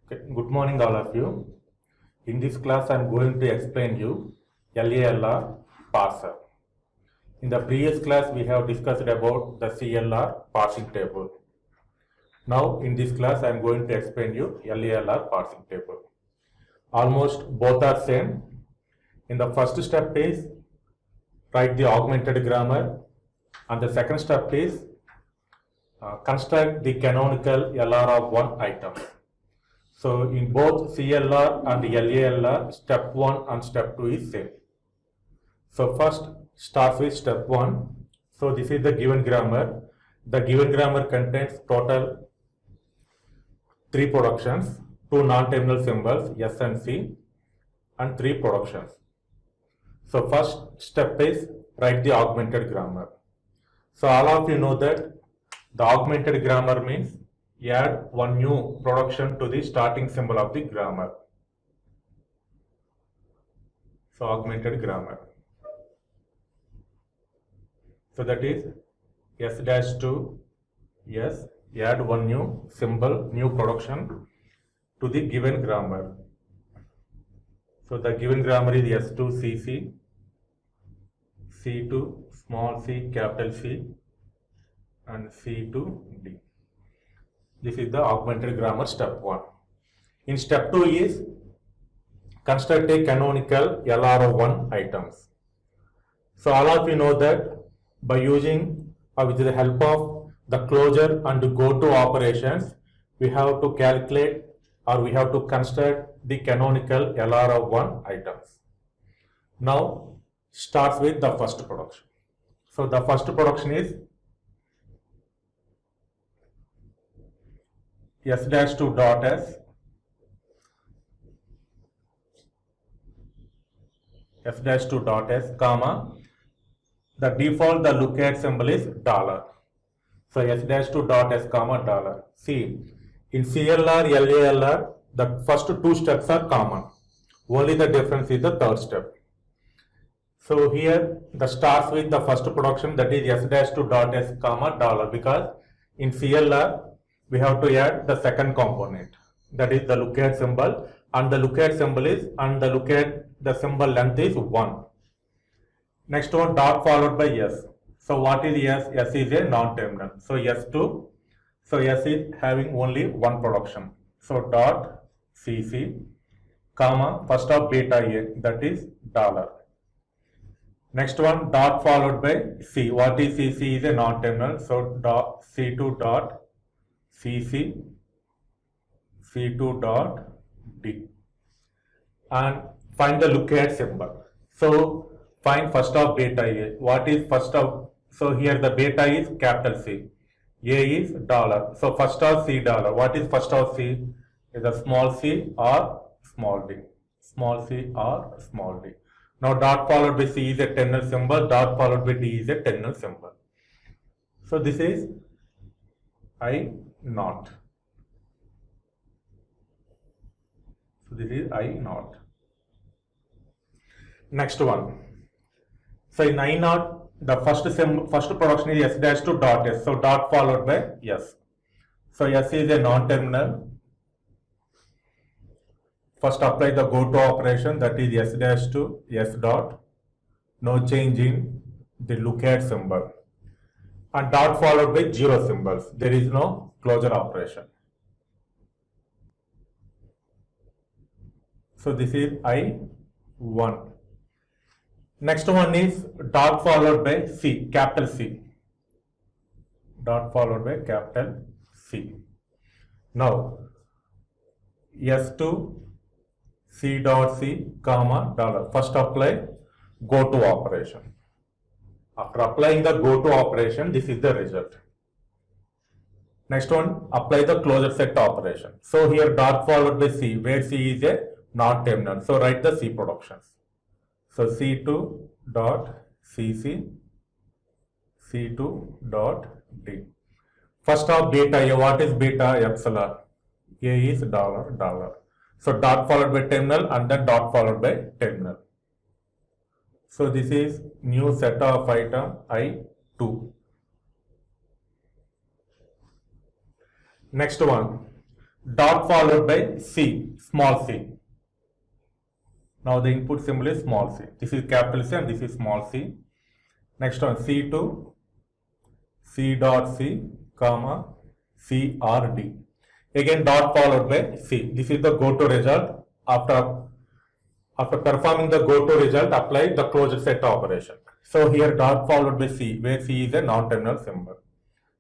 Okay, good morning all of you. In this class I am going to explain you LALR parser. In the previous class we have discussed about the CLR parsing table. Now in this class I am going to explain you LALR parsing table. Almost both are same. In the first step is write the augmented grammar, and the second step is construct the canonical LR of one item. So in both CLR and LALR, step 1 and step 2 is same. So first start with step 1. So this is the given grammar. The given grammar contains total 3 productions, 2 non-terminal symbols S and C, and 3 productions. So first step is write the augmented grammar. So all of you know that the augmented grammar means add one new production to the starting symbol of the grammar. So augmented grammar. So that is S dash to S, add one new symbol, new production to the given grammar. So the given grammar is S2 CC, C2 small c capital C, and C2 D. This is the augmented grammar step 1. In step 2 is construct a canonical LR of 1 items. So all of you know that by using or with the help of the closure and go to operations, we have to calculate or we have to construct the canonical LR of 1 items. Now starts with the first production. So the first production is S dash 2 dot S, S dash 2 dot S, comma, the default, the lookout symbol is dollar. So S dash 2 dot S, comma, dollar. See, in CLR, LALR, the first 2 steps are common. Only the difference is the third step. So here the starts with the first production, that is S dash 2 dot S, comma, dollar, because in CLR we have to add the second component, that is the lookout symbol, and the lookout symbol is, and the lookout, the symbol length is 1. Next one, dot followed by S. So what is S? S is a non-terminal. So S2, so S is having only one production. So dot CC, comma, first of beta A, that is dollar. Next one, dot followed by C. What is C? C is a non-terminal. So dot C2 dot CC, C2 dot D, and find the lookout symbol. So find first of beta A. What is first of? So here the beta is capital C, A is dollar. So first of C dollar. What is first of C? Is a small c or small d. Small c or small d. Now dot followed by C is a terminal symbol. Dot followed by D is a terminal symbol. So this is I naught. So this is I naught. Next one. So in I naught, the first production is S dash 2 dot S. So dot followed by S. So S is a non-terminal. First apply the go to operation, that is S dash 2 S dot. No change in the lookout symbol. And dot followed by 0 symbols. There is no closure operation. So this is I1. Next one is dot followed by C, capital C. Dot followed by capital C. Now S2 C dot C, comma, dollar. First apply go to operation. After applying the go to operation, this is the result. Next one, apply the closure set operation. So here dot followed by C, where C is a non-terminal. So write the C productions. So C2 dot CC, C2 dot D. First of beta A, what is beta? Epsilon. A is dollar, dollar. So dot followed by terminal and then dot followed by terminal. So this is new set of item I2. Next one, dot followed by C, small c. Now the input symbol is small c. This is capital C and this is small c. Next one, C2, C dot C, comma, C or D. Again dot followed by C. This is the go-to result. After performing the go-to result, apply the closure set operation. So here dot followed by C, where C is a non-terminal symbol.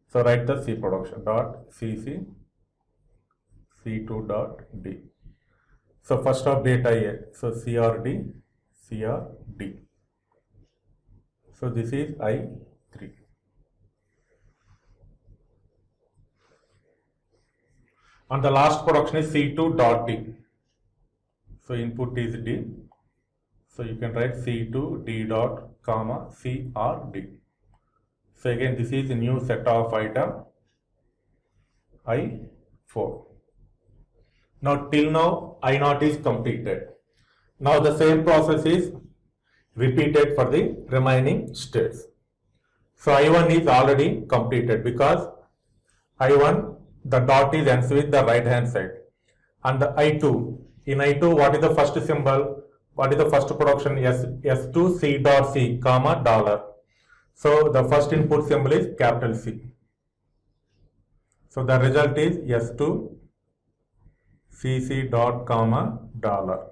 So write the C production dot CC, C2 dot D. So first of data here, so CRD, CRD. So this is I3. And the last production is C2 dot D. So input is D. So you can write C2 D dot comma C or D. So again this is a new set of item I4. Now till now I0 is completed. Now the same process is repeated for the remaining states. So I1 is already completed because I1 the dot is ends with the right hand side. And the I2, in I2 what is the first symbol? What is the first production? S2 C dot C comma dollar. So the first input symbol is capital C. So the result is S2 CC dot comma dollar.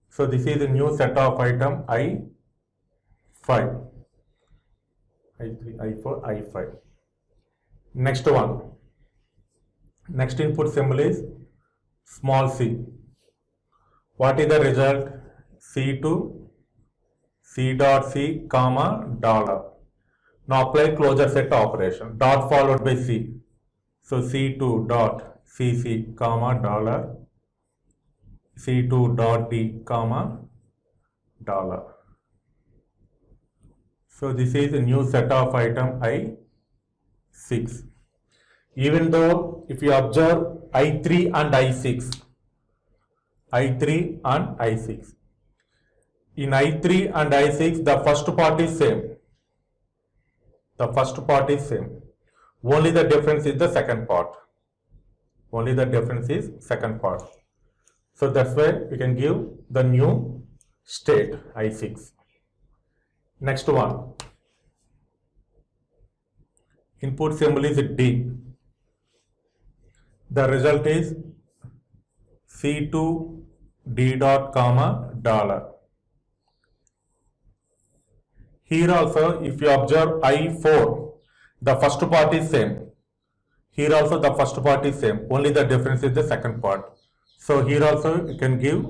So this is a new set of item I5, I3, I4, I5. Next one. Next input symbol is small c. What is the result? C2 C dot C comma dollar. Now apply closure set operation. Dot followed by C. So C2 dot CC comma dollar. C2 dot D comma dollar. So this is a new set of item I6. Even though if you observe I3 and I6, I3 and I6. In I3 and I6 the first part is same. The first part is same. Only the difference is the second part. Only the difference is second part. So that's why we can give the new state I6. Next one. Input symbol is D. The result is C2 D dot comma dollar. Here also if you observe I4, the first part is same. Here also the first part is same. Only the difference is the second part. So here also you can give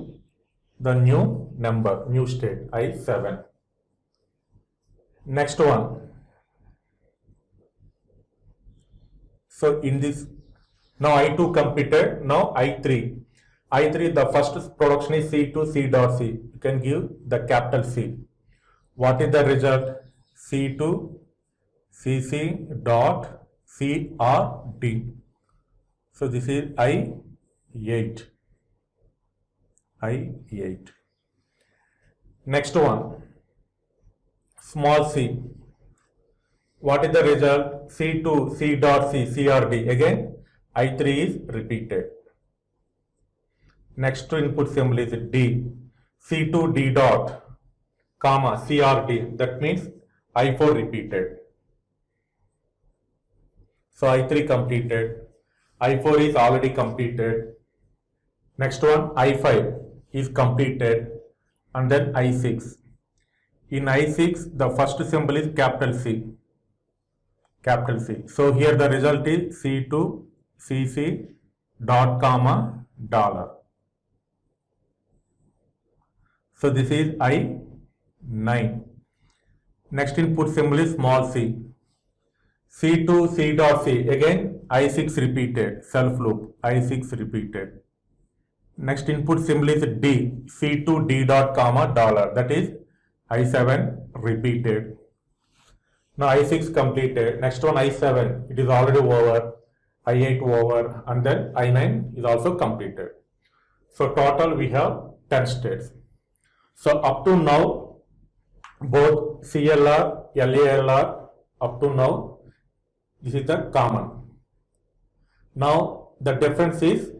the new number, new state I7. Next one. So in this, now I2 completed, now I3. I3 the first production is C2 C dot C. You can give the capital C. What is the result? C2 CC dot C or D. So this is I8. I8. Next one. Small c. What is the result? C2 C dot C C or D. Again I3 is repeated. Next input symbol is D. C2 D dot comma C or D. That means I4 repeated. So I3 completed. I4 is already completed. Next one I5 is completed, and then I6. In I6 the first symbol is capital C. Capital C. So here the result is C2 CC dot comma dollar. So this is I9. Next input symbol is small c. C2 C dot C. Again I6 repeated. Self loop. I6 repeated. Next input symbol is D. C2 D dot comma dollar. That is I7 repeated. Now I6 completed. Next one I7. It is already over. I8 over. And then I9 is also completed. So total we have 10 states. So up to now, both CLR, LALR, up to now, This is the common. Now the difference is,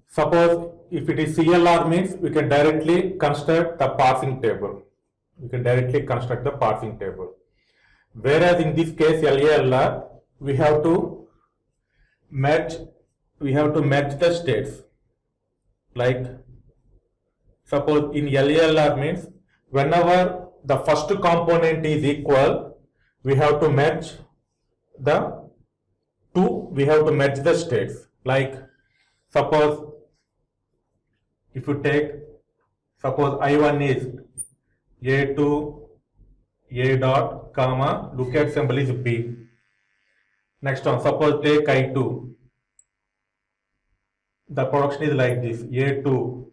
suppose if it is CLR means we can directly construct the parsing table. We can directly construct the parsing table. Whereas in this case LALR, we have to match the states. Like suppose in LALR means whenever the first component is equal, we have to match the states. Like suppose if you take, suppose I1 is A2 A dot comma lookout symbol is B. Next one, suppose take I2. The production is like this: A2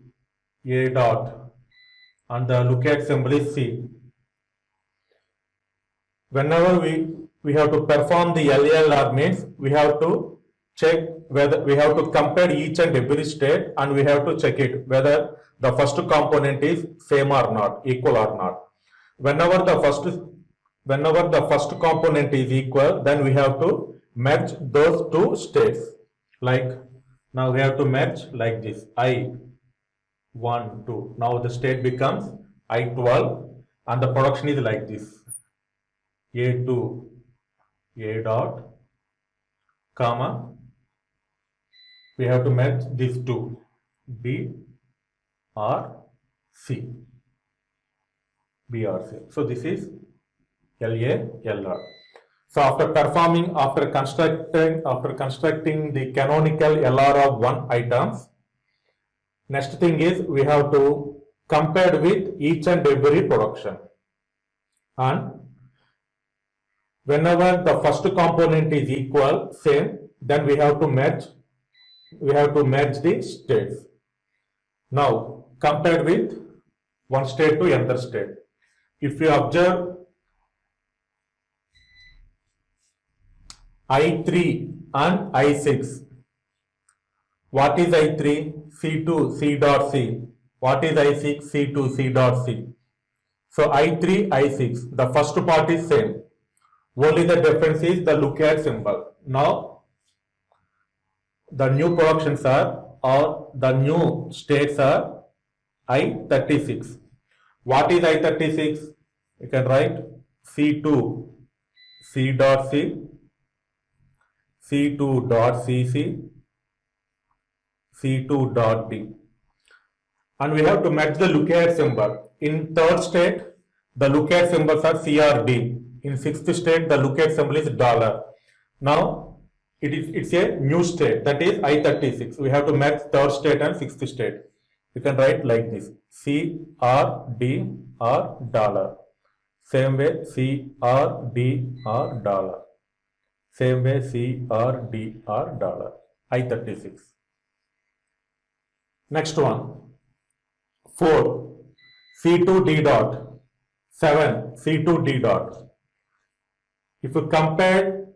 A dot and the lookout symbol is C. Whenever we have to perform the LALR means we have to check whether we have to compare each and every state, and we have to check it whether the first component is same or not, equal or not. Whenever the first component is equal, then we have to match those two states. Like now we have to match like this: I1 2. Now the state becomes I12 and the production is like this: A2 A dot comma, we have to match these two, B or C. So this is LALR. So after constructing the canonical LR of one items, next thing is we have to compare with each and every production, and whenever the first component is equal, same, then we have to match the states. Now compared with one state to another state. If you observe I3 and I6, what is I3? C2 C dot C. What is I6? C2 C dot C. So I3 I6, the first part is same, only the difference is the lookout symbol. Now the new productions are, or the new states are I36. What is I36? You can write C2 C dot C, C2 dot CC, C2 dot D. And we have to match the lookout symbol. In third state, the lookout symbols are C or D. In sixth state, the lookout symbol is $. Now it's a new state, that is I36. We have to match third state and sixth state. You can write like this: C or D or $. Same way C or D or $. Same way C or D or $. I36. Next one, 4 C2 D dot, 7 C2 D dot. If you compare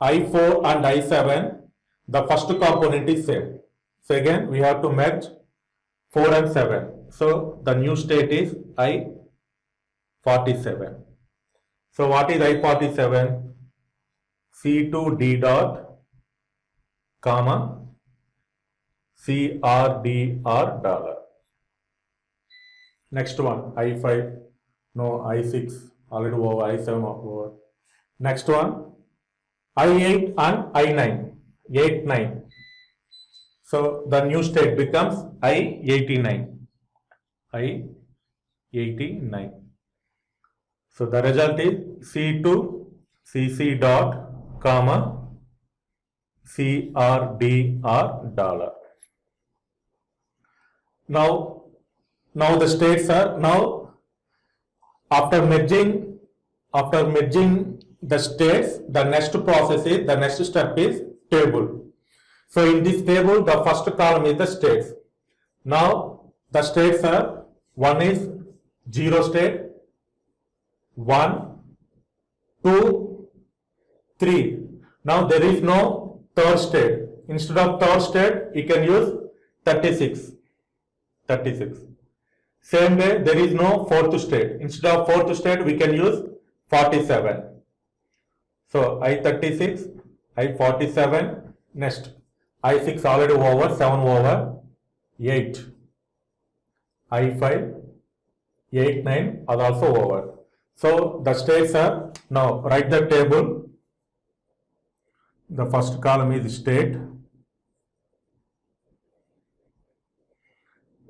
I4 and I7, the first component is same. So again we have to match 4 and 7. So the new state is I47. So what is I47? C2 D dot comma C or D or $. Next one, I5, no, I6 already over, I7 over. Next one, I8 and I9, 8, 9. So the new state becomes I89, I89. So the result is C2 CC dot comma C or D or $. Now the states are, now after merging the states, the next step is table. So in this table, the first column is the states. Now the states are, one is 0 state, 1, 2, 3. Now there is no third state. Instead of third state, you can use 36. Same way, there is no fourth state. Instead of fourth state, we can use 47. So I36, I47, next I6 already over, 7 over, 8, I5, 8, 9 are also over. So the states are, now write the table. The first column is state.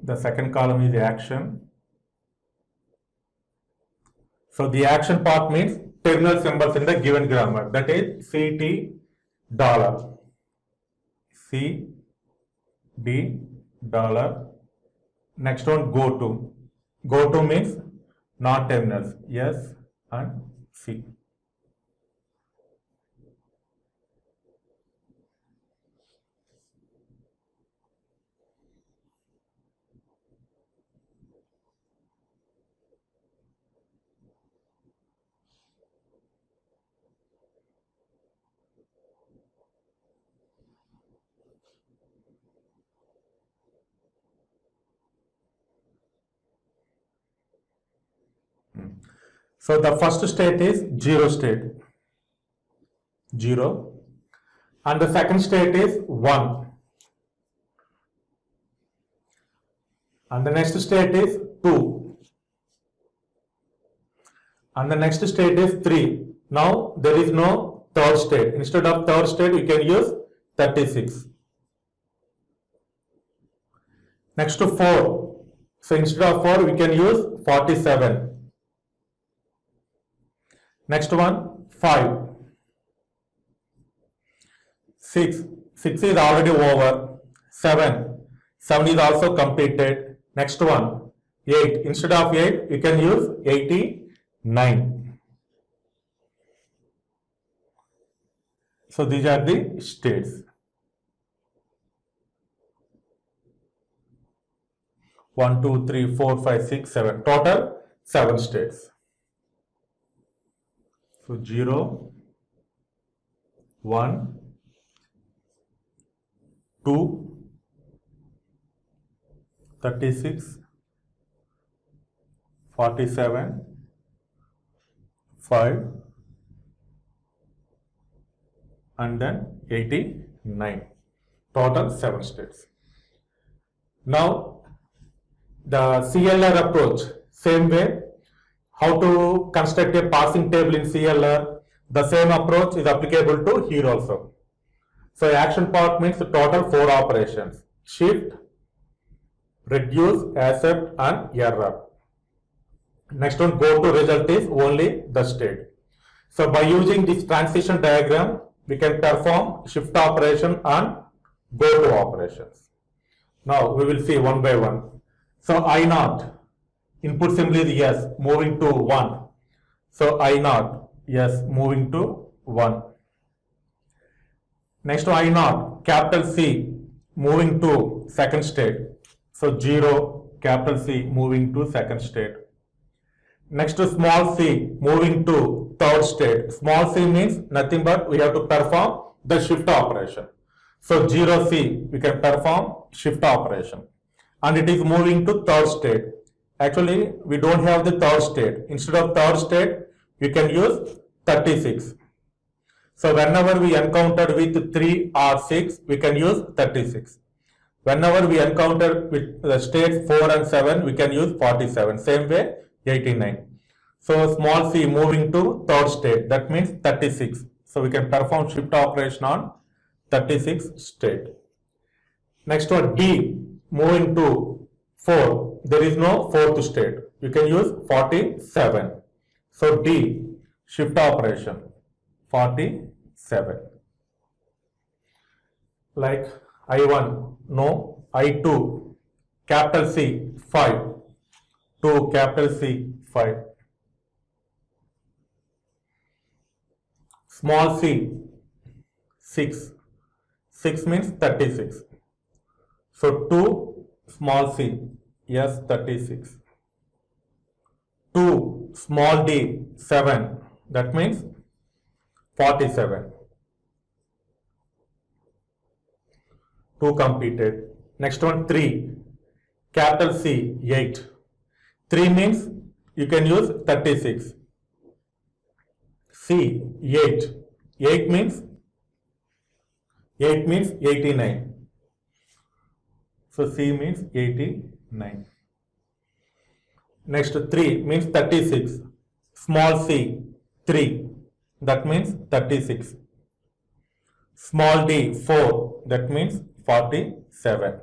The second column is action. So the action part means terminal symbols in the given grammar. That is CT dollar. C D dollar. Next one go to. Go to means non-terminals. S and C. So the first state is 0 state, 0, and the second state is 1, and the next state is 2, and the next state is 3. Now there is no third state. Instead of third state, we can use 36. Next to 4. So instead of 4, we can use 47. Next one, 5. 6. 6 is already over. 7. 7 is also completed. Next one, 8. Instead of 8, you can use 89. So these are the states. 1, 2, 3, 4, 5, 6, 7. Total 7 states. So 0, 1, 2, 36, 47, 5, and then 89. Total 7 states. Now the CLR approach, same way. How to construct a passing table in CLR, the same approach is applicable to here also. So action part means the total 4 operations: shift, reduce, accept, and error. Next one, go to result is only the state. So by using this transition diagram, we can perform shift operation and go to operations. Now we will see one by one. So I0, input symbol is yes, moving to 1. So I0, yes, moving to 1. Next to I0, capital C, moving to second state. So 0, capital C, moving to second state. Next to small c, moving to third state. Small c means nothing but we have to perform the shift operation. So 0C, we can perform shift operation. And it is moving to third state. Actually, we don't have the third state. Instead of third state, we can use 36. So whenever we encounter with 3 or 6, we can use 36. Whenever we encounter with the states 4 and 7, we can use 47. Same way, 89. So small c moving to third state, that means 36. So we can perform shift operation on 36 state. Next one, D, moving to 4. There is no fourth state. You can use 47. So D, shift operation, 47. Like I1, no. I2, capital C, 5. 2, capital C, 5. Small c, 6. 6 means 36. So 2, small c, yes, 36. 2, small d, 7. That means 47. 2 completed. Next one, 3. Capital C, 8. 3 means you can use 36. C, 8. 8 means 89. So C means 89. Next 3 means 36. Small c 3, that means 36. Small d 4, that means 47.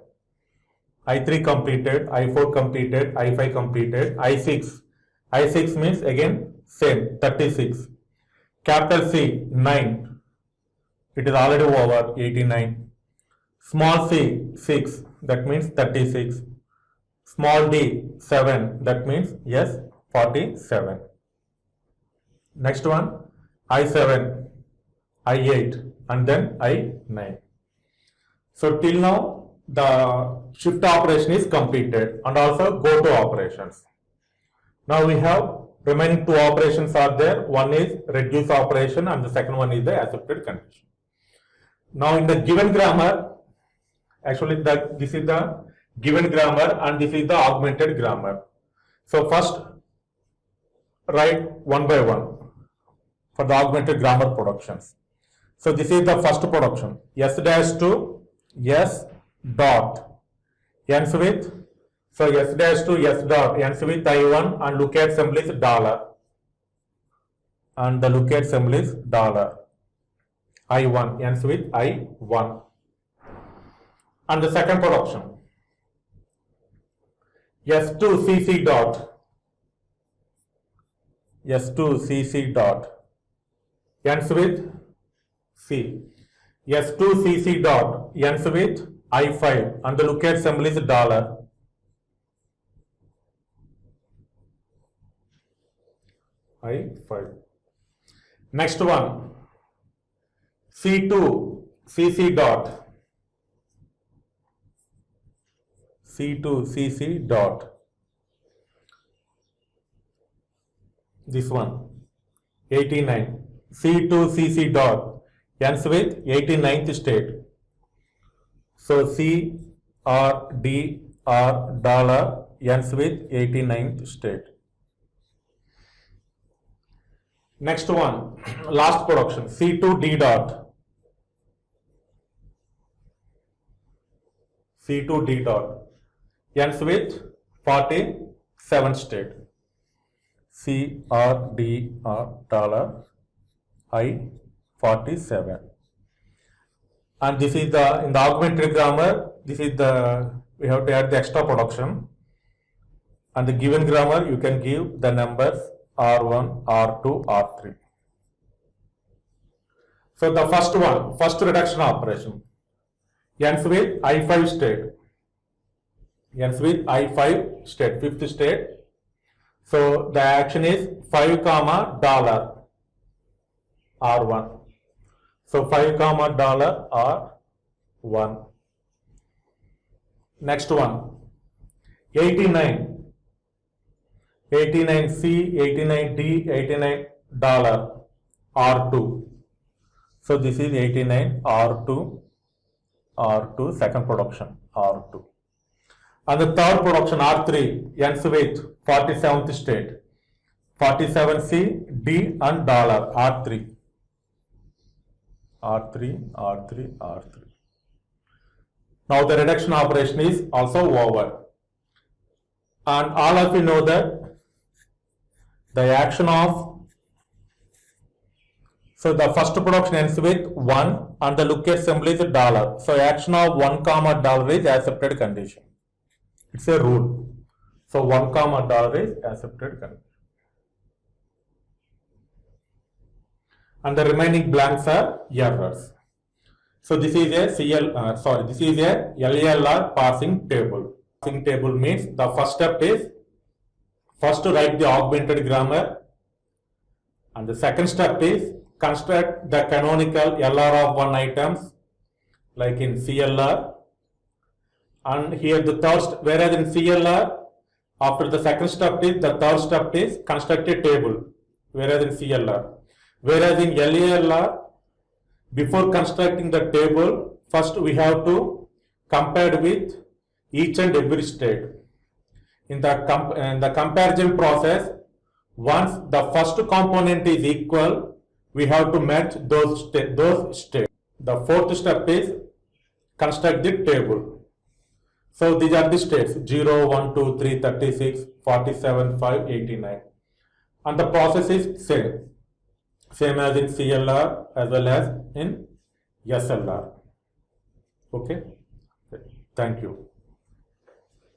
I3 completed, I4 completed, I5 completed, I6. I6 means again same 36. Capital C 9, it is already over 89. Small c 6, that means 36. Small d 7, that means yes 47. Next one I7, I8 and then I9. So till now the shift operation is completed and also go to operations. Now we have remaining two operations are there. One is reduce operation and the second one is the accepted condition. Now in the given grammar, actually this is the given grammar and this is the augmented grammar. So first write one by one for the augmented grammar productions. So this is the first production. S dash to S dot ends with, so S dash to S dot ends with I1 and lookup symbol is dollar. And the lookup symbol is dollar. I1 ends with I1. And the second production. S2 CC dot. S2 CC dot ends with C. S2 CC dot ends with I5 and the lookup symbol is dollar. I5. Next one. C2 CC dot. C2 CC dot. This one. 89. C2 CC dot ends with 89th state. So C or D or dollar ends with 89th state. Next one, last production, C2 D dot. C2 D dot ends with 47th state. C or D or dollar I 47. And this is the, in the augmented grammar, this is the, we have to add the extra production. And the given grammar, you can give the numbers R1, R2, R3. So the first one, first reduction operation, ends with I5 state. Ends with I5 state, fifth state. So the action is 5 comma dollar R1. So 5 comma dollar R1. Next one, 89. 89C, 89D, 89 dollar R2. So this is 89 R2, R2 second production R2. And the third production R3 ends with 47th state. 47C, D and dollar R3. R3, R3, R3. Now the reduction operation is also over. And all of you know that the action of, so the first production ends with 1 and the lookup symbol is dollar. So action of 1 comma dollar is accepted condition. It's a rule. So 1 comma dollar is accepted condition. And the remaining blanks are errors. So this is a this is a LALR parsing table. Parsing table means the first step is first to write the augmented grammar, and the second step is construct the canonical LR of one items like in CLR, and here the third, whereas in CLR after the second step is the third step is construct a table, whereas in CLR. Whereas in LALR, before constructing the table, first we have to compare with each and every state. In the comparison process, once the first component is equal, we have to match those states. The fourth step is construct the table. So these are the states 0, 1, 2, 3, 36, 47, 5, 89. And the process is same as in CLR as well as in SLR. Okay, thank you.